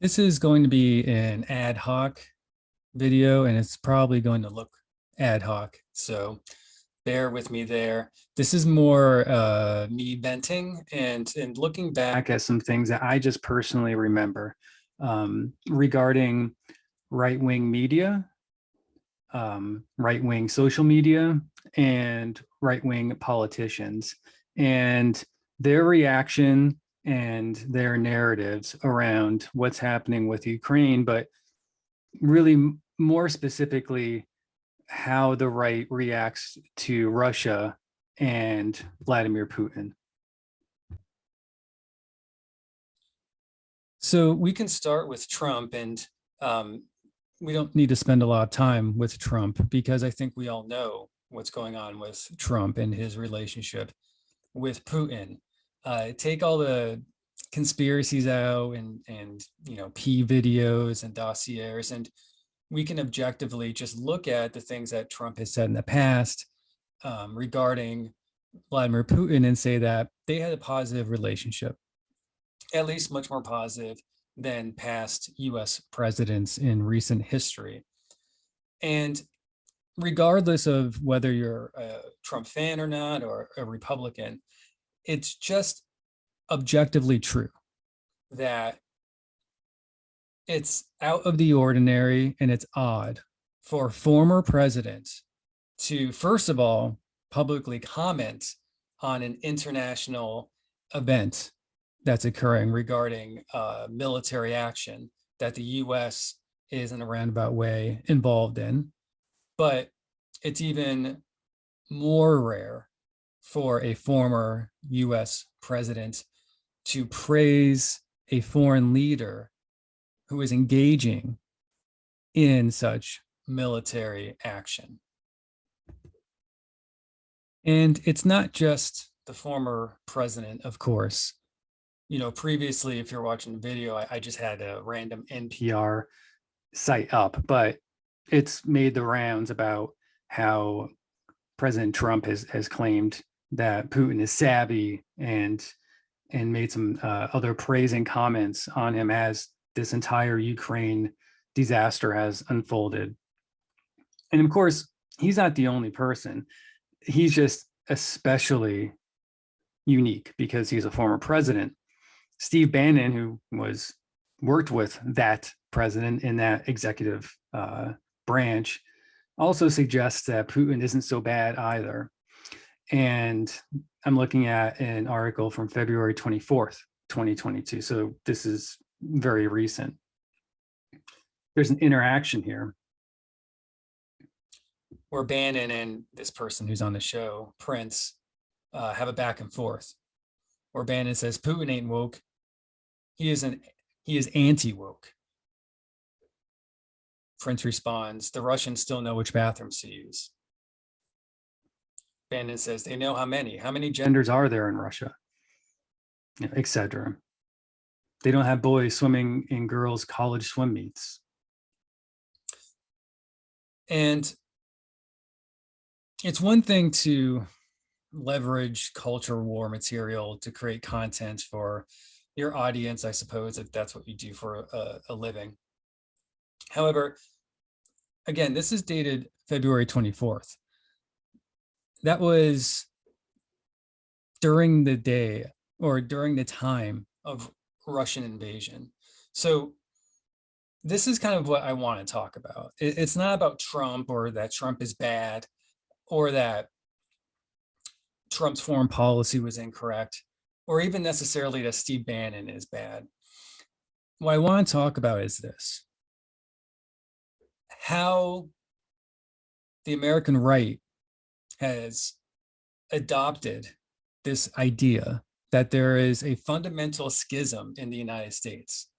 This is going to be an ad hoc video, and it's probably going to look ad hoc. So bear with me there. This is more me venting and looking back at some things that I just personally remember regarding right-wing media, right-wing social media, and right-wing politicians, and their reaction and their narratives around what's happening with Ukraine, but really more specifically, how the right reacts to Russia and Vladimir Putin. So we can start with Trump, and we don't need to spend a lot of time with Trump because I think we all know what's going on with Trump and his relationship with Putin. Take all the conspiracies out and P videos and dossiers, and we can objectively just look at the things that Trump has said in the past regarding Vladimir Putin and say that they had a positive relationship, at least much more positive than past US presidents in recent history. And regardless of whether you're a Trump fan or not, or a Republican, it's just objectively true that it's out of the ordinary and it's odd for former presidents to, first of all, publicly comment on an international event that's occurring regarding military action that the US is in a roundabout way involved in. But it's even more rare for a former US president to praise a foreign leader who is engaging in such military action. And it's not just the former president, of course. Previously, if you're watching the video, I just had a random NPR site up, but it's made the rounds about how President Trump has claimed that Putin is savvy and made some other praising comments on him as this entire Ukraine disaster has unfolded. And of course, he's not the only person. He's just especially unique because he's a former president. Steve Bannon, who worked with that president in that executive branch, also suggests that Putin isn't so bad either. And I'm looking at an article from February 24th, 2022. So this is very recent. There's an interaction here where Bannon and this person who's on the show, Prince, have a back and forth, where Bannon says Putin ain't woke. He is anti-woke. Prince responds, the Russians still know which bathrooms to use. Bannon says, they know how many genders are there in Russia, etc. They don't have boys swimming in girls' college swim meets. And it's one thing to leverage culture war material to create content for your audience, I suppose, if that's what you do for a living. However, again, this is dated February 24th. That was during the day or during the time of Russian invasion. So this is kind of what I want to talk about. It's not about Trump or that Trump is bad or that Trump's foreign policy was incorrect or even necessarily that Steve Bannon is bad. What I want to talk about is this: how the American right has adopted this idea that there is a fundamental schism in the United States,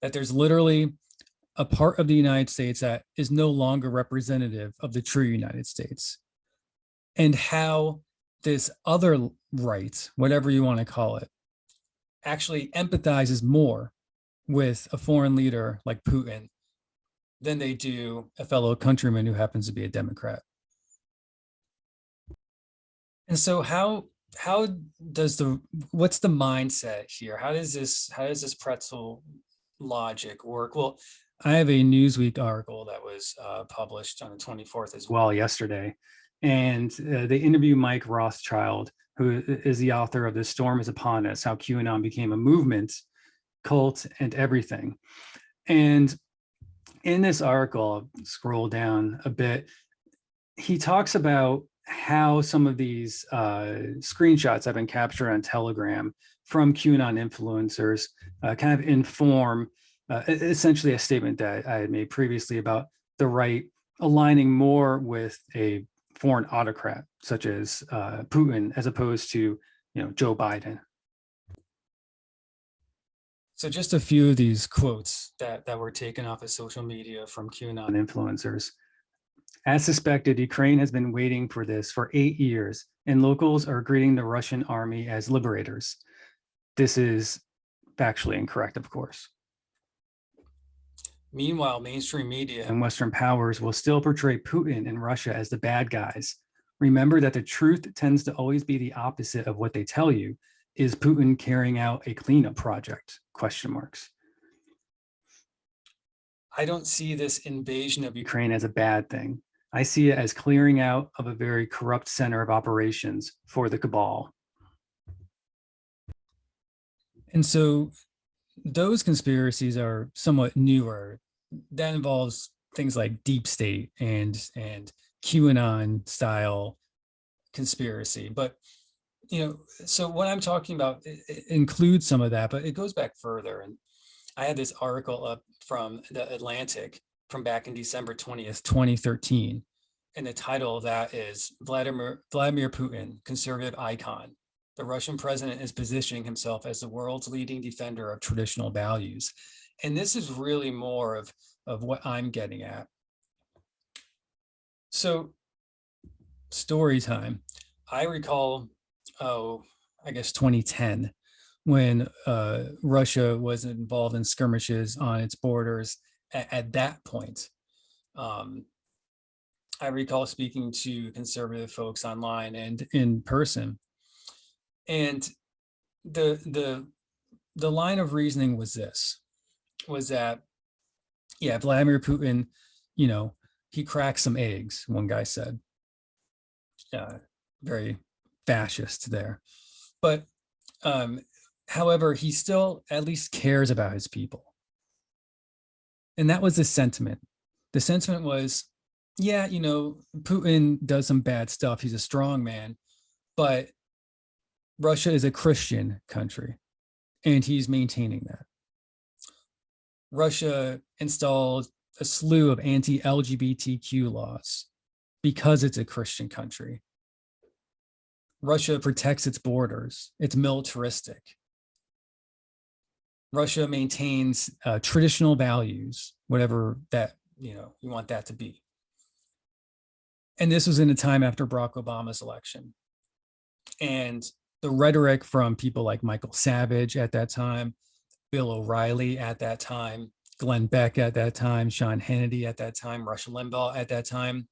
that there's literally a part of the United States that is no longer representative of the true United States, and how this other right, whatever you want to call it, actually empathizes more with a foreign leader like Putin than they do a fellow countryman who happens to be a Democrat. And so what's the mindset here? How does this pretzel logic work? Well, I have a Newsweek article that was published on the 24th as well yesterday. And they interview Mike Rothschild, who is the author of The Storm is Upon Us, How QAnon Became a Movement, Cult, and Everything. And in this article, I'll scroll down a bit, he talks about how some of these screenshots have been captured on Telegram from QAnon influencers kind of inform essentially a statement that I had made previously about the right aligning more with a foreign autocrat such as Putin, as opposed to Joe Biden. So just a few of these quotes that were taken off of social media from QAnon influencers. As suspected, Ukraine has been waiting for this for 8 years, and locals are greeting the Russian army as liberators. This is factually incorrect, of course. Meanwhile, mainstream media and Western powers will still portray Putin and Russia as the bad guys. Remember that the truth tends to always be the opposite of what they tell you. Is Putin carrying out a cleanup project? Question marks. I don't see this invasion of Ukraine as a bad thing. I see it as clearing out of a very corrupt center of operations for the cabal. And so those conspiracies are somewhat newer. That involves things like deep state and QAnon style conspiracy. But so what I'm talking about includes some of that, but it goes back further. And I had this article up from the Atlantic from back in December 20th, 2013. And the title of that is Vladimir Putin, Conservative Icon. The Russian president is positioning himself as the world's leading defender of traditional values. And this is really more of what I'm getting at. So, story time. I recall, I guess 2010, when Russia was involved in skirmishes on its borders. At that point, I recall speaking to conservative folks online and in person, and the line of reasoning was that Vladimir Putin, he cracked some eggs, one guy said. Very fascist there, but however, he still at least cares about his people. And that was the sentiment. The sentiment was, Putin does some bad stuff. He's a strong man, but Russia is a Christian country, and he's maintaining that. Russia installed a slew of anti-LGBTQ laws because it's a Christian country. Russia protects its borders. It's militaristic. Russia maintains traditional values, whatever that, you want that to be. And this was in a time after Barack Obama's election. And the rhetoric from people like Michael Savage at that time, Bill O'Reilly at that time, Glenn Beck at that time, Sean Hannity at that time, Rush Limbaugh at that time,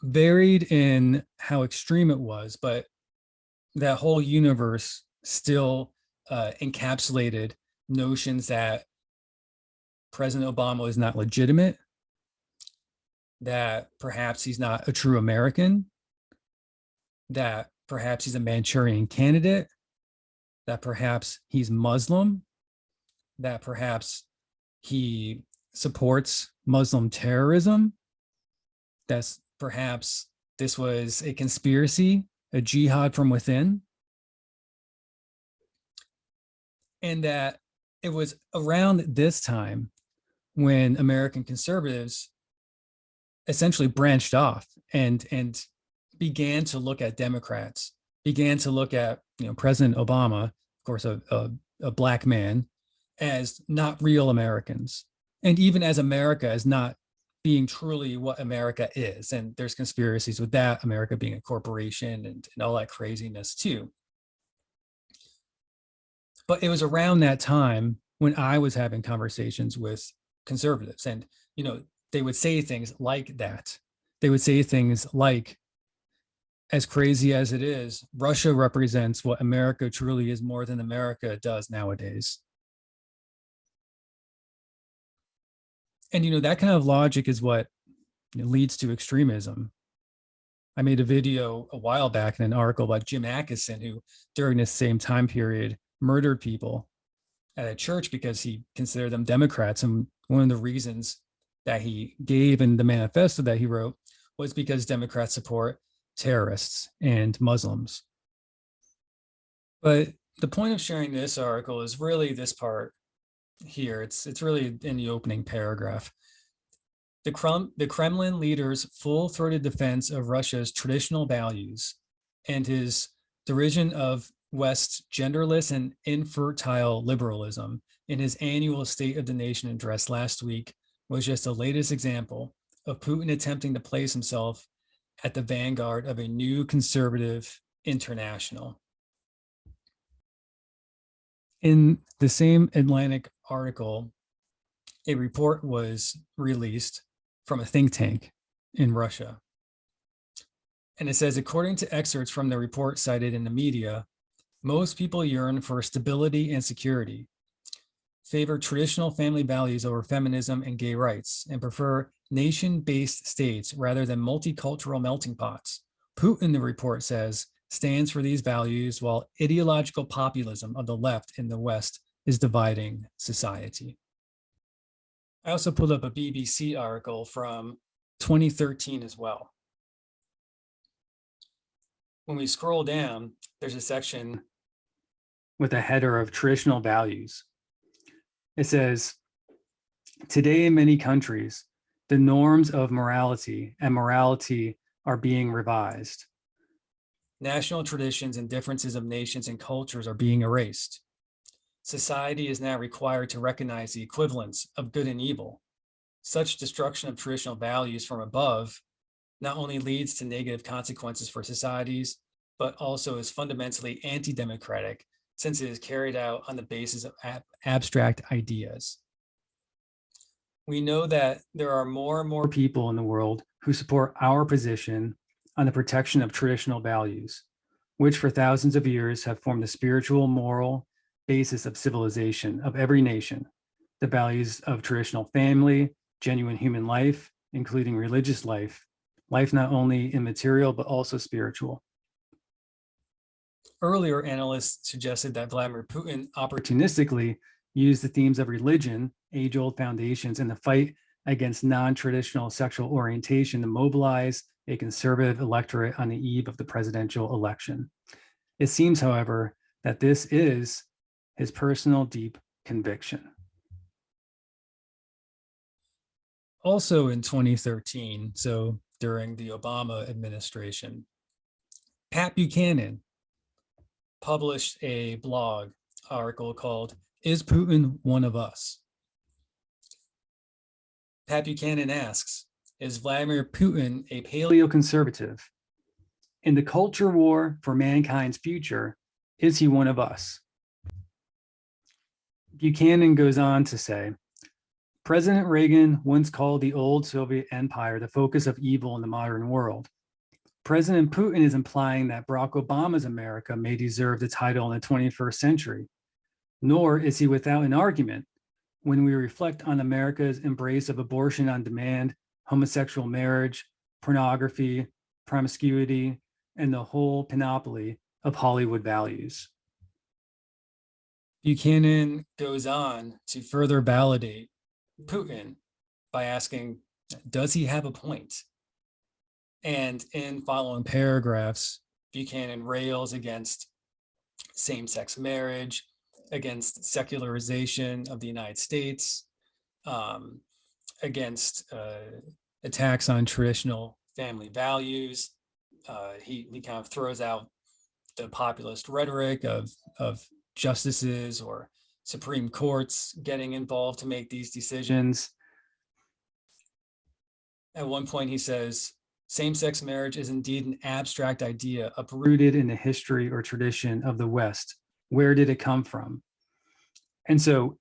varied in how extreme it was, but that whole universe still encapsulated notions that President Obama is not legitimate, that perhaps he's not a true American, that perhaps he's a Manchurian candidate, that perhaps he's Muslim, that perhaps he supports Muslim terrorism, that perhaps this was a conspiracy, a jihad from within, and that it was around this time when American conservatives essentially branched off and began to look at Democrats, began to look at President Obama, of course, a black man, as not real Americans, and even as America as not being truly what America is. And there's conspiracies with that, America being a corporation and all that craziness too. But it was around that time when I was having conversations with conservatives, and they would say things like that. They would say things like, as crazy as it is, Russia represents what America truly is more than America does nowadays. And, that kind of logic is what leads to extremism. I made a video a while back in an article about Jim Atkinson, who during this same time period murdered people at a church because he considered them Democrats. And one of the reasons that he gave in the manifesto that he wrote was because Democrats support terrorists and Muslims. But the point of sharing this article is really this part here. It's really in the opening paragraph. The Kremlin leader's full-throated defense of Russia's traditional values and his derision of West's genderless and infertile liberalism in his annual State of the Nation address last week was just the latest example of Putin attempting to place himself at the vanguard of a new conservative international. In the same Atlantic article, a report was released from a think tank in Russia. And it says, according to excerpts from the report cited in the media, most people yearn for stability and security, favor traditional family values over feminism and gay rights, and prefer nation-based states rather than multicultural melting pots. Putin, the report says, stands for these values while ideological populism of the left in the West is dividing society. I also pulled up a BBC article from 2013 as well. When we scroll down, there's a section with a header of traditional values. It says, today in many countries, the norms of morality and morality are being revised. National traditions and differences of nations and cultures are being erased. Society is now required to recognize the equivalence of good and evil. Such destruction of traditional values from above not only leads to negative consequences for societies, but also is fundamentally anti-democratic since it is carried out on the basis of abstract ideas. We know that there are more and more people in the world who support our position on the protection of traditional values, which for thousands of years have formed the spiritual, moral basis of civilization of every nation, the values of traditional family, genuine human life, including religious life, life not only immaterial, but also spiritual. Earlier, analysts suggested that Vladimir Putin opportunistically used the themes of religion, age-old foundations, and the fight against non-traditional sexual orientation to mobilize a conservative electorate on the eve of the presidential election. It seems, however, that this is his personal deep conviction. Also in 2013, so during the Obama administration, Pat Buchanan published a blog article called, "Is Putin One of Us?" Pat Buchanan asks, is Vladimir Putin a paleoconservative? In the culture war for mankind's future, is he one of us? Buchanan goes on to say, President Reagan once called the old Soviet empire the focus of evil in the modern world. President Putin is implying that Barack Obama's America may deserve the title in the 21st century. Nor is he without an argument when we reflect on America's embrace of abortion on demand, homosexual marriage, pornography, promiscuity, and the whole panoply of Hollywood values. Buchanan goes on to further validate Putin by asking, does he have a point? And in following paragraphs, Buchanan rails against same-sex marriage, against secularization of the United States, against attacks on traditional family values. He kind of throws out the populist rhetoric of justices or Supreme Courts getting involved to make these decisions. At one point, he says, same-sex marriage is indeed an abstract idea uprooted in the history or tradition of the West. Where did it come from? And so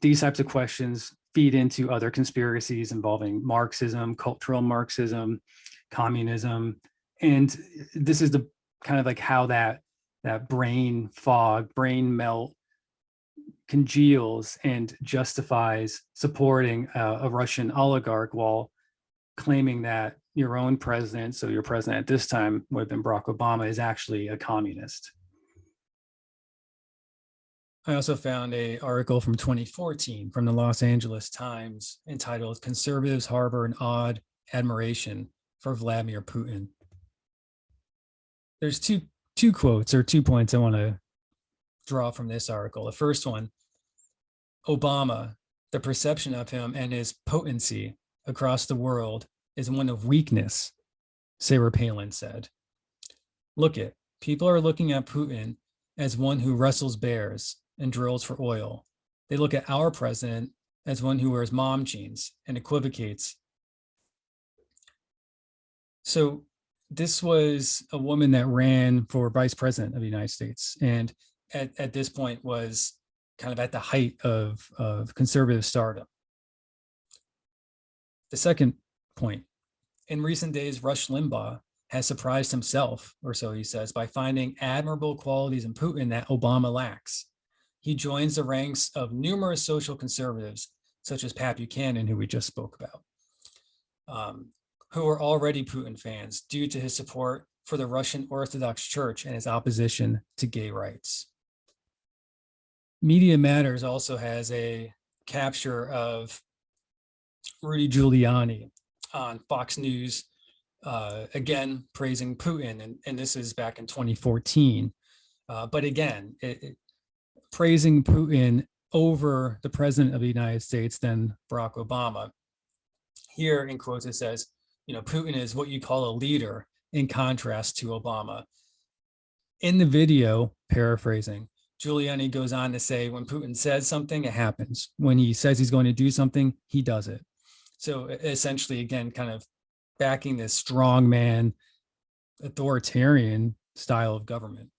these types of questions feed into other conspiracies involving Marxism, cultural Marxism, communism. And this is the kind of like how that brain fog, brain melt congeals and justifies supporting a Russian oligarch while claiming that your own president, so your president at this time would have been Barack Obama, is actually a communist. I also found an article from 2014 from the Los Angeles Times entitled "Conservatives Harbor an Odd Admiration for Vladimir Putin." There's two quotes or 2 points I want to draw from this article. The first one, Obama, the perception of him and his potency across the world is one of weakness, Sarah Palin said. Look it, people are looking at Putin as one who wrestles bears and drills for oil. They look at our president as one who wears mom jeans and equivocates. So this was a woman that ran for vice president of the United States, and at this point was kind of at the height of conservative stardom. The second point, in recent days, Rush Limbaugh has surprised himself, or so he says, by finding admirable qualities in Putin that Obama lacks. He joins the ranks of numerous social conservatives, such as Pat Buchanan, who we just spoke about, who are already Putin fans due to his support for the Russian Orthodox Church and his opposition to gay rights. Media Matters also has a capture of Rudy Giuliani on Fox News, again, praising Putin. And this is back in 2014. But again, praising Putin over the president of the United States than Barack Obama. Here in quotes, it says, Putin is what you call a leader in contrast to Obama. In the video, paraphrasing, Giuliani goes on to say, when Putin says something, it happens. When he says he's going to do something, he does it. So essentially, again, kind of backing this strongman, authoritarian style of government.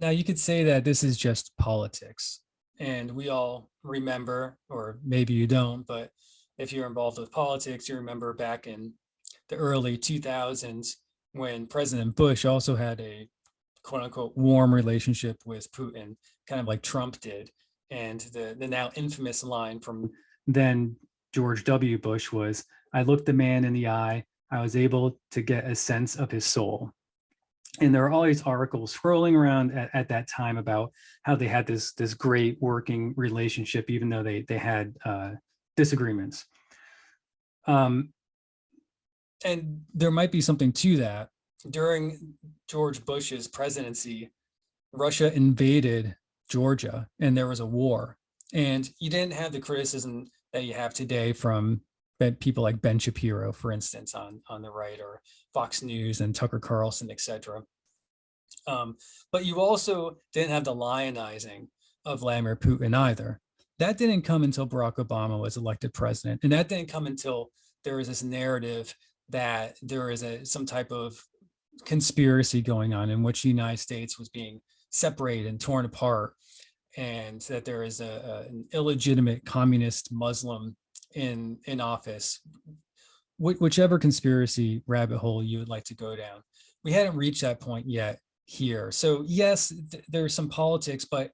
Now, you could say that this is just politics, and we all remember, or maybe you don't, but if you're involved with politics, you remember back in the early 2000s when President Bush also had a quote unquote warm relationship with Putin, kind of like Trump did. And the now infamous line from then George W. Bush was, "I looked the man in the eye. I was able to get a sense of his soul." And there are all these articles scrolling around at that time about how they had this great working relationship, even though they had disagreements. And there might be something to that. During George Bush's presidency, Russia invaded Georgia and there was a war. And you didn't have the criticism that you have today from people like Ben Shapiro, for instance, on the right, or Fox News and Tucker Carlson, etc. But you also didn't have the lionizing of Vladimir Putin either. That didn't come until Barack Obama was elected president. And that didn't come until there was this narrative that there is some type of conspiracy going on in which the United States was being separated and torn apart, and that there is an illegitimate communist Muslim in office. Whichever conspiracy rabbit hole you would like to go down, we hadn't reached that point yet here. So yes, there's some politics, but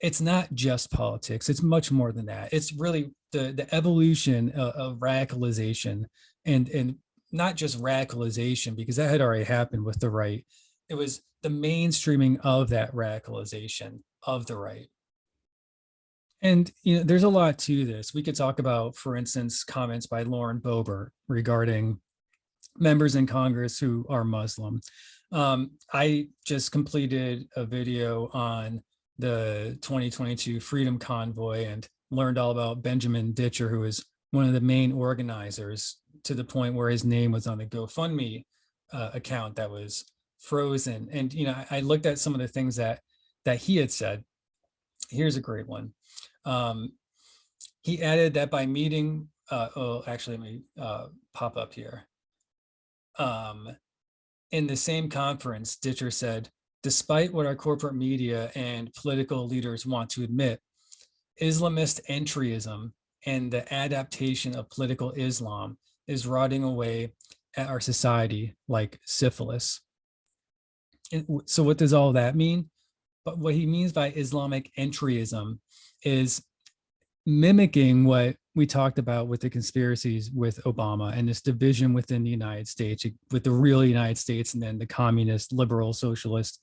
it's not just politics. It's much more than that. It's really the evolution of radicalization, and not just radicalization, because that had already happened with the right. It was the mainstreaming of that radicalization of the right. And there's a lot to this. We could talk about, for instance, comments by Lauren Boebert regarding members in Congress who are Muslim. I just completed a video on the 2022 Freedom Convoy and learned all about Benjamin Ditcher, who is one of the main organizers, to the point where his name was on the GoFundMe account that was frozen. And I looked at some of the things that he had said. Here's a great one. He added that by meeting, actually, let me pop up here. In the same conference, Ditcher said, despite what our corporate media and political leaders want to admit, Islamist entryism and the adaptation of political Islam is rotting away at our society like syphilis. So what does all that mean? But what he means by Islamic entryism is mimicking what we talked about with the conspiracies with Obama and this division within the United States, with the real United States and then the communist, liberal, socialist,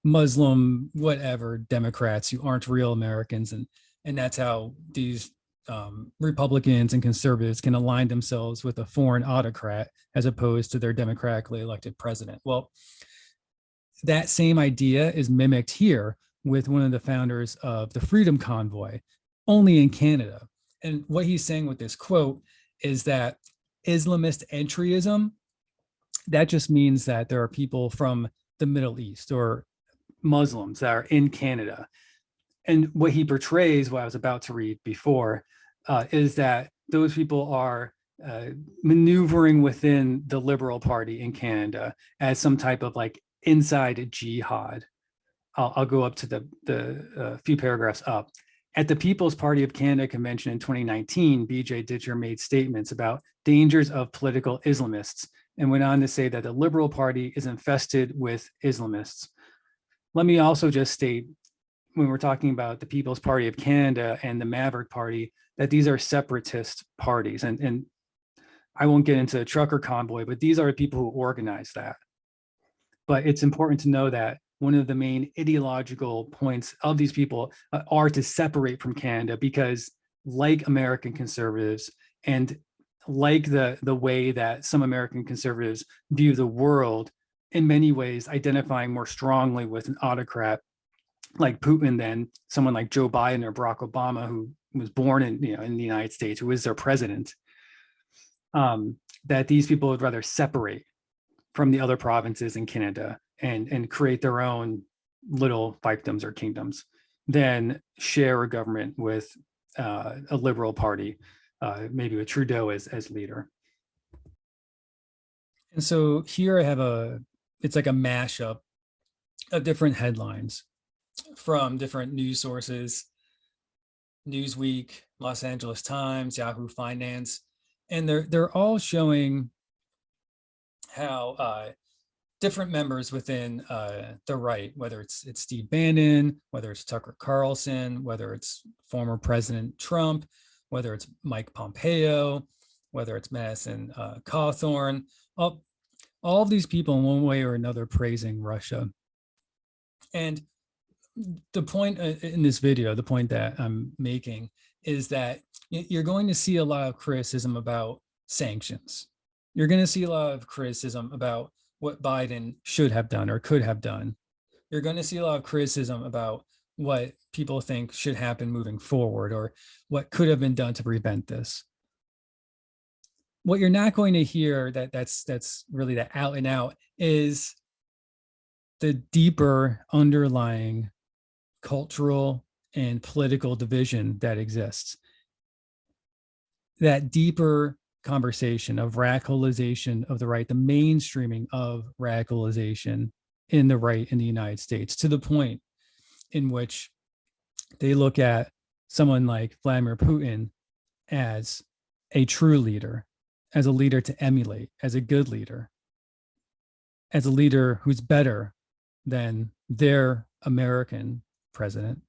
Muslim, whatever Democrats who aren't real Americans. And that's how these Republicans and conservatives can align themselves with a foreign autocrat as opposed to their democratically elected president. Well, that same idea is mimicked here with one of the founders of the Freedom Convoy, only in Canada. And what he's saying with this quote is that Islamist entryism, that just means that there are people from the Middle East or Muslims that are in Canada. And what he portrays, what I was about to read before, is that those people are maneuvering within the Liberal Party in Canada as some type of like inside jihad. I'll go up to the few paragraphs up. At the People's Party of Canada convention in 2019, BJ Ditcher made statements about dangers of political Islamists and went on to say that the Liberal Party is infested with Islamists. Let me also just state, when we're talking about the People's Party of Canada and the Maverick Party, that these are separatist parties. And I won't get into the trucker convoy, but these are the people who organize that. But it's important to know that one of the main ideological points of these people are to separate from Canada, because like American conservatives and like the way that some American conservatives view the world, in many ways identifying more strongly with an autocrat like Putin than someone like Joe Biden or Barack Obama, who was born in the United States, who is their president, that these people would rather separate from the other provinces in Canada and create their own little fiefdoms or kingdoms than share a government with a liberal party, maybe with Trudeau as leader. And so here I have it's like a mashup of different headlines from different news sources: Newsweek, Los Angeles Times, Yahoo Finance, and they're all showing how different members within the right, whether it's Steve Bannon, whether it's Tucker Carlson, whether it's former President Trump, whether it's Mike Pompeo, whether it's Madison Cawthorn, all of these people in one way or another praising Russia. And the point in this video, the point that I'm making, is that you're going to see a lot of criticism about sanctions. You're going to see a lot of criticism about what Biden should have done or could have done. You're going to see a lot of criticism about what people think should happen moving forward or what could have been done to prevent this. What you're not going to hear that's really the out and out is the deeper underlying cultural and political division that exists. That deeper conversation of radicalization of the right, the mainstreaming of radicalization in the right in the United States, to the point in which they look at someone like Vladimir Putin as a true leader, as a leader to emulate, as a good leader, as a leader who's better than their American president.